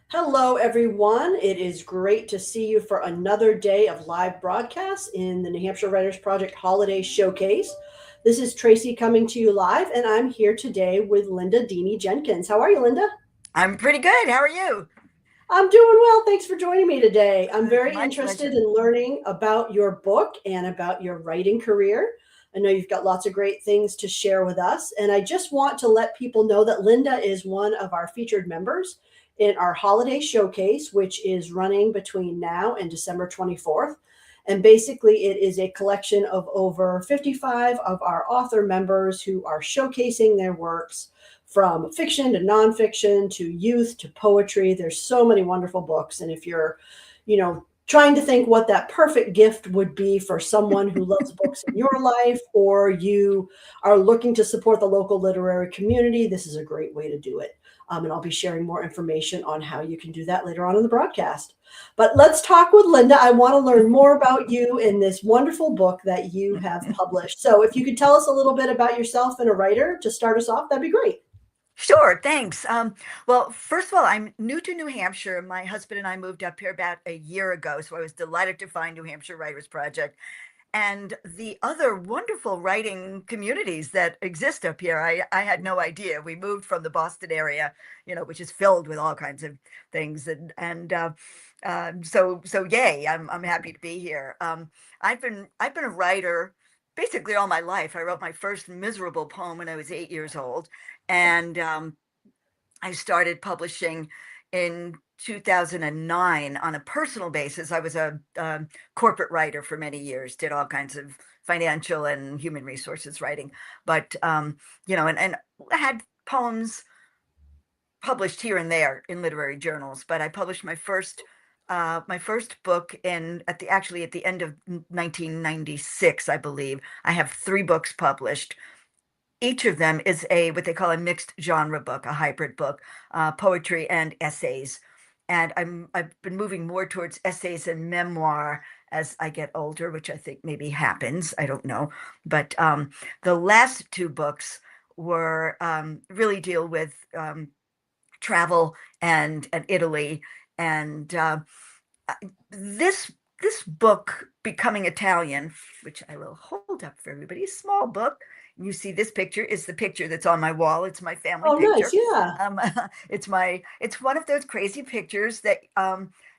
Hello, everyone. It is great to see you for another day of live broadcasts in the New Hampshire Writers Project Holiday Showcase. This is Tracy coming to you live, and I'm here today with Linda Dini Jenkins. How are you, Linda? I'm pretty good. How are you? I'm doing well. Thanks for joining me today. I'm It's very my interested pleasure. in learning about your book and about your writing career. I know you've got lots of great things to share with us. And I just want to let people know that Linda is one of our featured members in our holiday showcase, which is running between now and December 24th. And basically, it is a collection of over 55 of our author members who are showcasing their works from fiction to nonfiction to youth to poetry. There's so many wonderful books. And if you're, trying to think what that perfect gift would be for someone who loves books in your life, or you are looking to support the local literary community, this is a great way to do it. And I'll be sharing more information on how you can do that later on in the broadcast. But let's talk with Linda. I want to learn more about you in this wonderful book that you have published. So if you could tell us a little bit about yourself and a writer to start us off, that'd be great. Sure, thanks. Well, first of all, I'm new to New Hampshire. My husband and I moved up here about a year ago, so I was delighted to find New Hampshire Writers Project and the other wonderful writing communities that exist up here. I had no idea. We moved from the Boston area, which is filled with all kinds of things, and so yay! I'm happy to be here. I've been a writer basically all my life. I wrote my first miserable poem when I was 8 years old, and I started publishing in 2009 on a personal basis. I was a corporate writer for many years, did all kinds of financial and human resources writing, but and I had poems published here and there in literary journals. But I published my first book in at the end of 1996, I believe. I have three books published. Each of them is a what they call a mixed genre book, a hybrid book, poetry and essays. And I've been moving more towards essays and memoir as I get older, which I think maybe happens. I don't know. But the last two books were really deal with travel and Italy. And this this book, Becoming Italian, which I will hold up for everybody, a small book. You see this picture is the picture that's on my wall. It's my family Oh, nice. picture. Yeah. Um, it's one of those crazy pictures that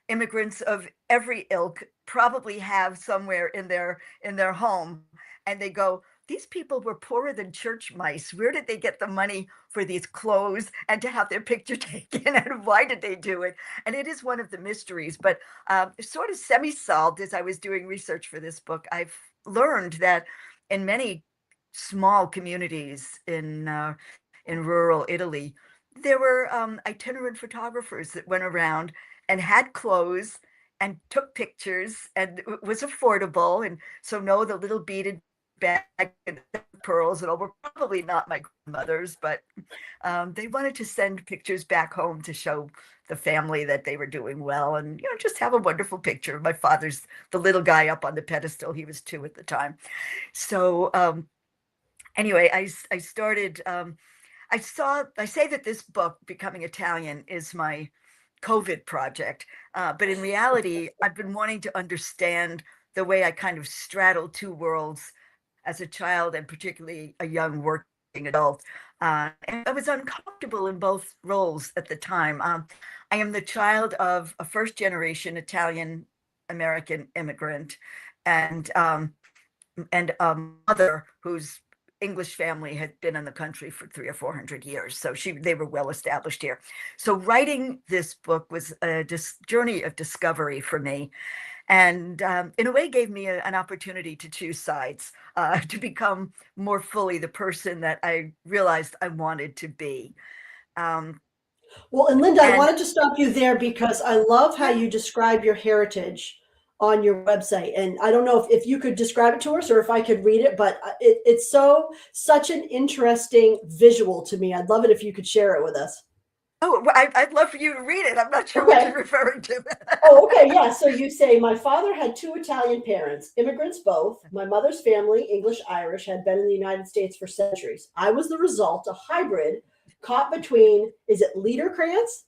immigrants of every ilk probably have somewhere in their home, and they go, these people were poorer than church mice. Where did they get the money for these clothes and to have their picture taken? And why did they do it? And it is one of the mysteries, but sort of semi-solved as I was doing research for this book. I've learned that in many small communities in rural Italy, there were itinerant photographers that went around and had clothes and took pictures, and it was affordable. And so, no, the little beaded bag and pearls and all were probably not my grandmother's, but they wanted to send pictures back home to show the family that they were doing well, and just have a wonderful picture of my father's the little guy up on the pedestal. He was two at the time. So anyway, I started. I say that this book, Becoming Italian, is my COVID project, but in reality, I've been wanting to understand the way I kind of straddle two worlds as a child and particularly a young working adult. And I was uncomfortable in both roles at the time. I am the child of a first generation Italian American immigrant, and and a mother whose English family had been in the country for 300 or 400 years. So they were well established here. So writing this book was a journey of discovery for me, and in a way gave me an opportunity to choose sides, to become more fully the person that I realized I wanted to be. Um, Well, and Linda, I and wanted to stop you there because I love how yeah, you describe your heritage on your website. And I don't know if you could describe it to us or if I could read it, but it's such an interesting visual to me. I'd love it if you could share it with us. oh, well, I'd love for you to read it. I'm not sure what Okay. you're referring to. Oh, okay. Yeah. So you say, my father had two Italian parents, immigrants both. My mother's family, English Irish, had been in the United States for centuries. I was the result, a hybrid caught between, is it Liederkranz?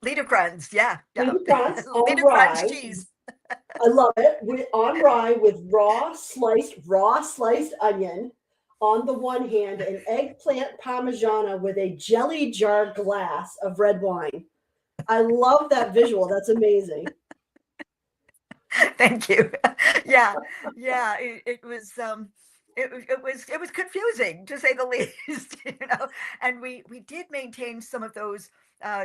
Liederkranz, yeah, yeah. Liederkranz on Liederkranz rye. cheese. I love it. On rye with raw sliced onion on the one hand, and eggplant parmigiana with a jelly jar glass of red wine. I love that visual. That's amazing. Thank you. Yeah, yeah. It was confusing to say the least, And we did maintain some of those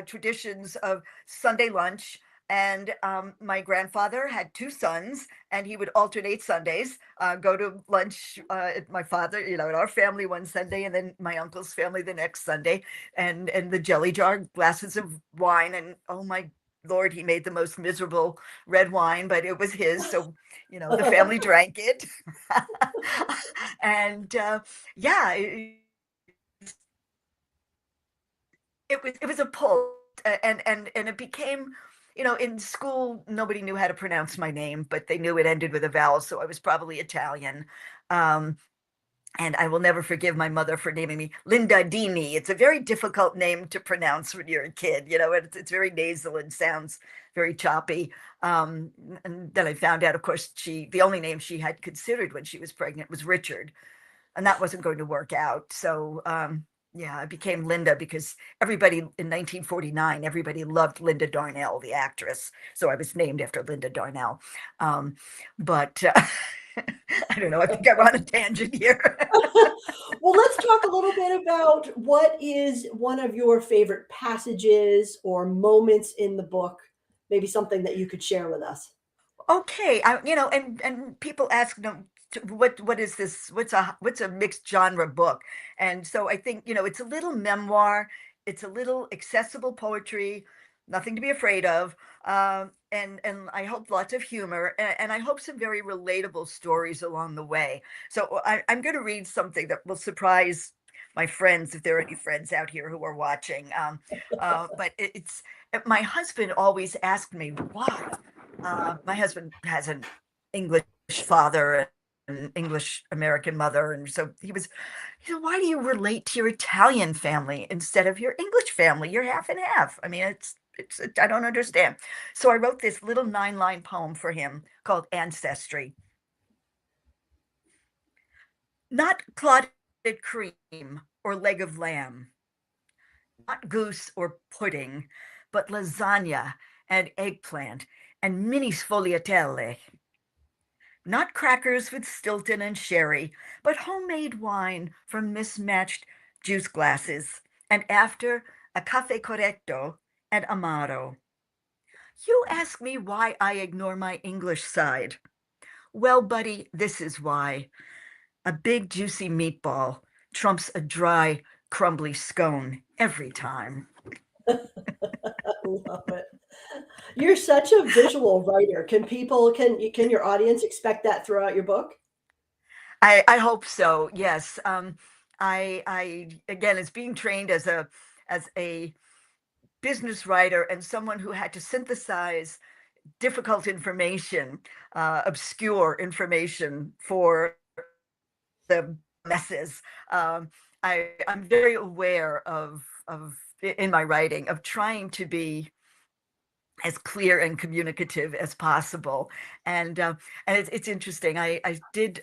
traditions of Sunday lunch. And my grandfather had two sons, and he would alternate Sundays, go to lunch at my father, at our family one Sunday, and then my uncle's family the next Sunday, and the jelly jar glasses of wine, and oh my Lord, he made the most miserable red wine, but it was his, so the family drank it. And yeah, it was a pull, and it became, in school nobody knew how to pronounce my name, but they knew it ended with a vowel, so I was probably Italian. And I will never forgive my mother for naming me Linda Dini. It's a very difficult name to pronounce when you're a kid. It's very nasal and sounds very choppy. And then I found out, of course, the only name she had considered when she was pregnant was Richard, and that wasn't going to work out. So yeah, I became Linda because everybody in 1949, everybody loved Linda Darnell, the actress. So I was named after Linda Darnell. But I don't know. I think I'm on a tangent here. Well, let's talk a little bit about what is one of your favorite passages or moments in the book, maybe something that you could share with us. Okay, and people ask, what is this? What's a mixed genre book? And so I think, it's a little memoir, it's a little accessible poetry, nothing to be afraid of, and I hope lots of humor, and I hope some very relatable stories along the way. So I'm going to read something that will surprise my friends, if there are any friends out here who are watching. But my husband always asked me why. My husband has an English father and an English American mother, and so he said, "Why do you relate to your Italian family instead of your English family? You're half and half." I mean, I don't understand. So I wrote this little 9-line poem for him called Ancestry. Not clotted cream or leg of lamb, not goose or pudding, but lasagna and eggplant and mini sfogliatelle. Not crackers with Stilton and sherry, but homemade wine from mismatched juice glasses, and after a caffè corretto and amaro. You ask me why I ignore my English side. Well, buddy, this is why. A big juicy meatball trumps a dry, crumbly scone every time. I love it. You're such a visual writer. Can your audience expect that throughout your book? I hope so. Yes. I again, as being trained as a business writer and someone who had to synthesize difficult information, obscure information for the messes. I'm very aware of in my writing of trying to be as clear and communicative as possible. And it's interesting. I did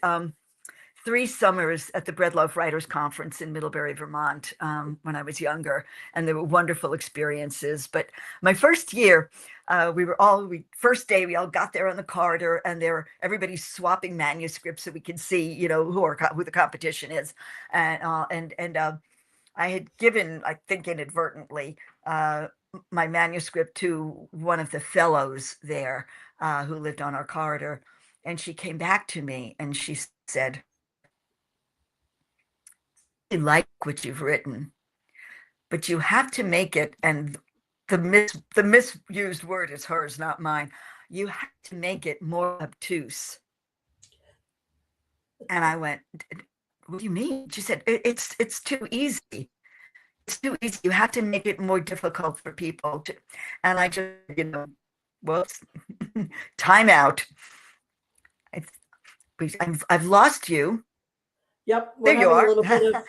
3 summers at the Breadloaf Writers Conference in Middlebury, Vermont, when I was younger, and they were wonderful experiences. But my first year, first day, we all got there on the corridor, and everybody's swapping manuscripts so we can see, who the competition is, and I had given, I think inadvertently, my manuscript to one of the fellows there, who lived on our corridor, and she came back to me and she said, "I like what you've written, but you have to make it," and the misused word is hers, not mine. "You have to make it more obtuse." And I went, "What do you mean?" She said, It's too easy. It's too easy. You have to make it more difficult for people to." And I just, whoops, time out. I've lost you. Yep, we're There you having a are. little bit of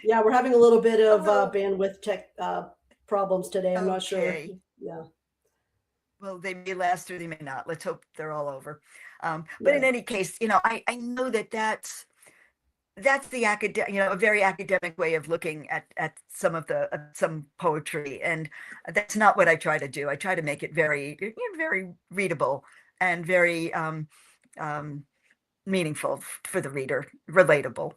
yeah, we're having a little bit of Hello. bandwidth tech problems today. I'm not sure. Okay. Yeah. Well, they may last or they may not. Let's hope they're all over. But in Right. any case, I know that's the academic, a very academic way of looking at some poetry, and that's not what I try to do. I try to make it very readable and very um, meaningful for the reader, relatable.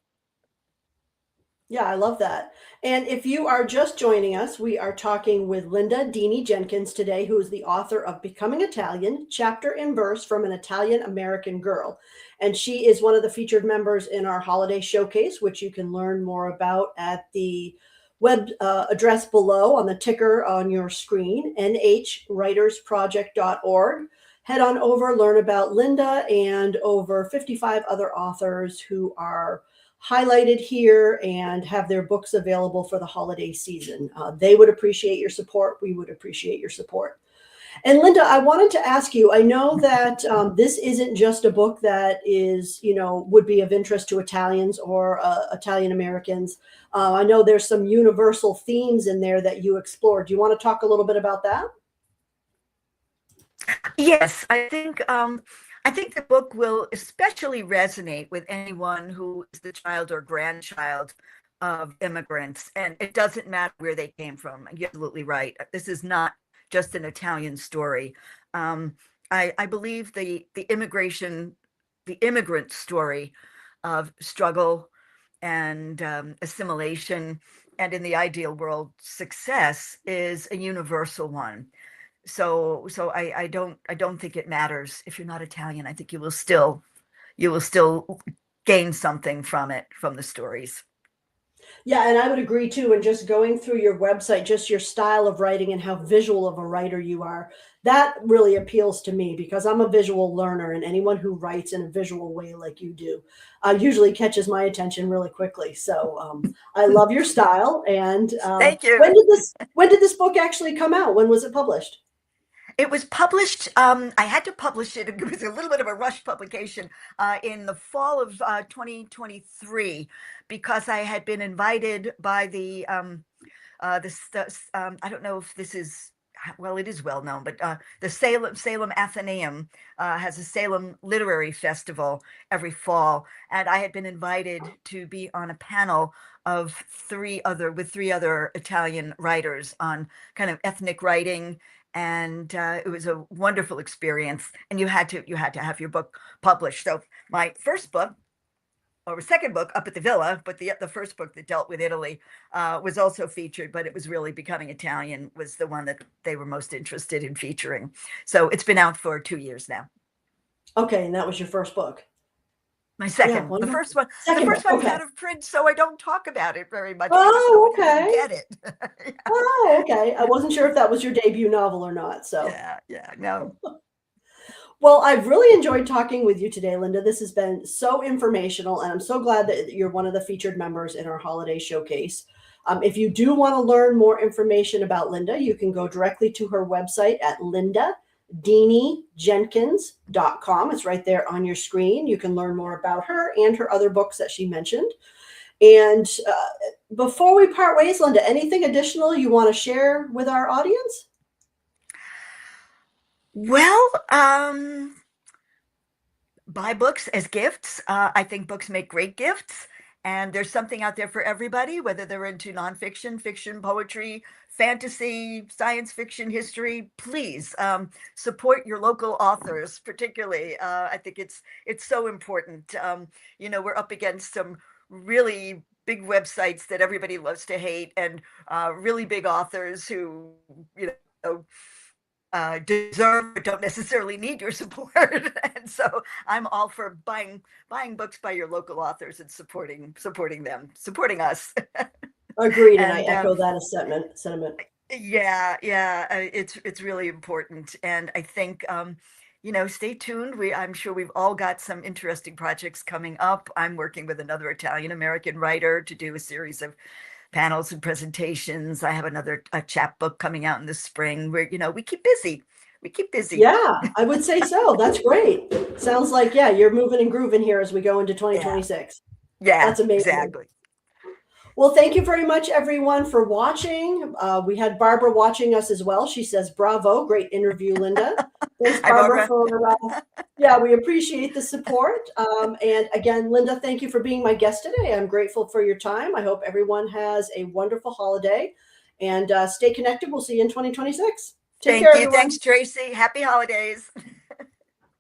Yeah, I love that. And if you are just joining us, we are talking with Linda Dini Jenkins today, who is the author of Becoming Italian, Chapter and Verse from an Italian American Girl. And she is one of the featured members in our holiday showcase, which you can learn more about at the web address below on the ticker on your screen, nhwritersproject.org. Head on over, learn about Linda and over 55 other authors who are highlighted here and have their books available for the holiday season. They would appreciate your support. We would appreciate your support. And Linda, I wanted to ask you, I know that this isn't just a book that is, would be of interest to Italians or Italian Americans. I know there's some universal themes in there that you explore. Do you want to talk a little bit about that? Yes, I think the book will especially resonate with anyone who is the child or grandchild of immigrants, and it doesn't matter where they came from. You're absolutely right. This is not just an Italian story. I believe the immigrant story of struggle and assimilation, and in the ideal world, success is a universal one. So I don't think it matters if you're not Italian. I think you will still gain something from it, from the stories. Yeah, and I would agree too. And just going through your website, just your style of writing and how visual of a writer you are, that really appeals to me because I'm a visual learner, and anyone who writes in a visual way like you do usually catches my attention really quickly. So I love your style. And Thank you. when did this book actually come out? When was it published? It was published. I had to publish it. It was a little bit of a rush publication in the fall of 2023 because I had been invited by I don't know if this is, well, it is well known, but the Salem Athenaeum has a Salem Literary Festival every fall, and I had been invited to be on a panel of three other Italian writers on kind of ethnic writing, and it was a wonderful experience. And you had to have your book published. So my first book, or second book, Up at the Villa, but the first book that dealt with Italy was also featured, but it was really Becoming Italian was the one that they were most interested in featuring. So it's been out for 2 years now. Okay, and that was your first book. My Yeah, second, the wonderful. first one, the Second book. first one's Okay. out of print, so I don't talk about it very much because Oh, nobody can okay. get it. Oh, okay. I wasn't sure if that was your debut novel or not. So. Yeah, no. Well, I've really enjoyed talking with you today, Linda. This has been so informational, and I'm so glad that you're one of the featured members in our holiday showcase. If you do want to learn more information about Linda, you can go directly to her website at lindadinijenkins.com. It's right there on your screen. You can learn more about her and her other books that she mentioned. And before we part ways, Linda, anything additional you want to share with our audience? Well, buy books as gifts. I think books make great gifts, and there's something out there for everybody, whether they're into nonfiction, fiction, poetry, fantasy, science fiction, history. Please support your local authors, particularly. I think it's so important. We're up against some really big websites that everybody loves to hate, and really big authors who deserve but don't necessarily need your support. And so I'm all for buying books by your local authors and supporting them, supporting us. Agreed, and I And echo that sentiment. yeah, it's really important. And I think stay tuned. I'm sure we've all got some interesting projects coming up. I'm working with another Italian American writer to do a series of panels and presentations. I have another chapbook coming out in the spring where, we keep busy. We keep busy. Yeah, I would say so. That's great. Sounds like, yeah, you're moving and grooving here as we go into 2026. Yeah, That's amazing. exactly. Well, thank you very much, everyone, for watching. We had Barbara watching us as well. She says, bravo, great interview, Linda. Thanks, Hi, Barbara, Barbara. for, yeah, we appreciate the support. And again, Linda, thank you for being my guest today. I'm grateful for your time. I hope everyone has a wonderful holiday and stay connected. We'll see you in 2026. Take care, Thank you. everyone. Thanks, Tracy. Happy holidays.